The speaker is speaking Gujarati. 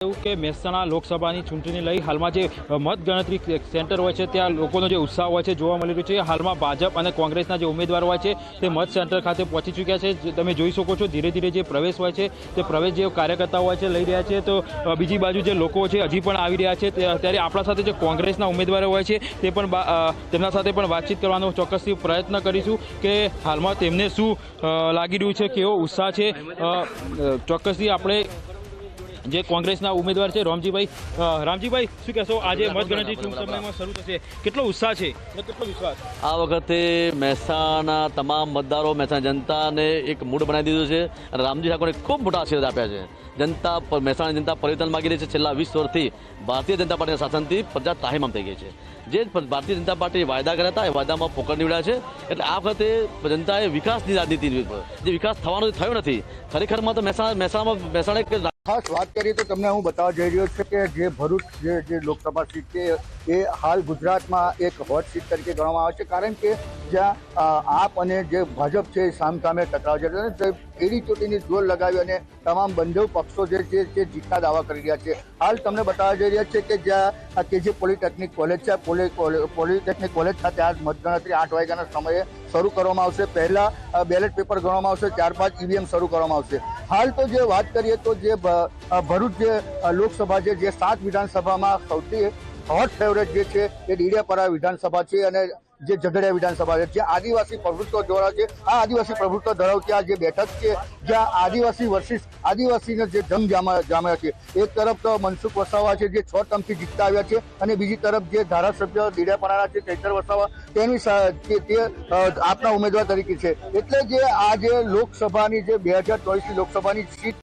એવું કે મહેસાણા લોકસભાની ચૂંટણી લઈ હાલમાં જે મતગણતરી સેન્ટર હોય છે ત્યાં લોકોનો જે ઉત્સાહ હોય છે જોવા મળી રહ્યો છે। હાલમાં ભાજપ અને કોંગ્રેસના જે ઉમેદવાર હોય છે તે મત સેન્ટર ખાતે પહોંચી ચૂક્યા છે। તમે જોઈ શકો છો ધીરે ધીરે જે પ્રવેશ હોય છે તે પ્રવેશ જે કાર્યકર્તાઓ હોય છે લઈ રહ્યા છે। તો બીજી બાજુ જે લોકો છે હજી પણ આવી રહ્યા છે। ત્યારે આપણા સાથે જે કોંગ્રેસના ઉમેદવારો હોય છે તે પણ તેમના સાથે પણ વાતચીત કરવાનો ચોક્કસથી પ્રયત્ન કરીશું કે હાલમાં તેમને શું લાગી રહ્યું છે, કેવો ઉત્સાહ છે। ચોક્કસથી આપણે જે કોંગ્રેસના ઉમેદવાર છે રામજીભાઈ શું કહેશો? આજે મતગણતરી ટૂંક સમયમાં શરૂ થશે, કેટલો ઉત્સાહ છે, કેટલો વિશ્વાસ? આ વખતે મહેસાણા તમામ મતદારો મહેસાણા જનતાને એક મૂડ બનાવી દીધું છે અને રામજી ઠાકોરે ખૂબ મોટા આશીર્વાદ આપ્યા છે। જનતા મહેસાણા જનતા પરિવર્તન માગી રહી છે। છેલ્લા 20 વર્ષથી ભારતીય જનતા પાર્ટીના શાસનથી પ્રજા તાહીમામ થઈ ગઈ છે। જે ભારતીય જનતા પાર્ટી વાયદા કર્યા હતા એ વાયદામાં પોકળ નીવડ્યા છે। એટલે આ વખતે જનતાએ વિકાસની રાજનીતિ, જે વિકાસ થવાનો થયો નથી, ખરેખરમાં તો મહેસાણા એક ખાસ વાત કરીએ તો તમને હું બતાવવા જઈ રહ્યો છું કે જે ભરૂચ જે લોકસભા સીટ છે એ હાલ ગુજરાતમાં એક હોટ સીટ તરીકે ગણવામાં આવે છે, કારણ કે જ્યાં આપ અને જે ભાજપ છે એ સામસામે ટકરાવ છે। એડી ચોટીની જોર લગાવી અને તમામ બંને પક્ષો જે છે તે જીતના દાવા કરી રહ્યા છે। હાલ તમને બતાવવા જઈ રહ્યા છે કે જ્યાં કેજી પોલિટેકનિક કોલેજ છે, પોલિટેકનિક કોલેજ ખાતે આજ મતગણતરી 8 વાગ્યાના સમયે શરૂ કરવામાં આવશે। પહેલા બેલેટ પેપર ગણવામાં આવશે, ત્યારબાદ ઈવીએમ શરૂ કરવામાં આવશે। હાલ તો જે વાત કરીએ તો જે ભરૂચ જે લોકસભા છે, જે 7 વિધાનસભામાં સૌથી હોટ ફેવરેટ જે છે એ ડેડિયાપાડા વિધાનસભા છે અને જે ઝઘડિયા વિધાનસભા છે, જે આદિવાસી પ્રભુત્વ દ્વારા છે। આ આદિવાસી પ્રભુત્વ ધરાવતી આ જે બેઠક છે, જ્યાં આદિવાસી વર્સિસ આદિવાસીનો જે જંગ જામ્યો છે। એક તરફ તો મનસુખ વસાવા છે જે 6 ટર્મથી જીતતા આવ્યા છે અને બીજી તરફ જે ધારાસભ્ય ડેડિયાપાડાના છે ચૈતર વસાવા તે આપના ઉમેદવાર તરીકે છે। એટલે જે આ જે લોકસભાની જે 2024ની લોકસભાની સીટ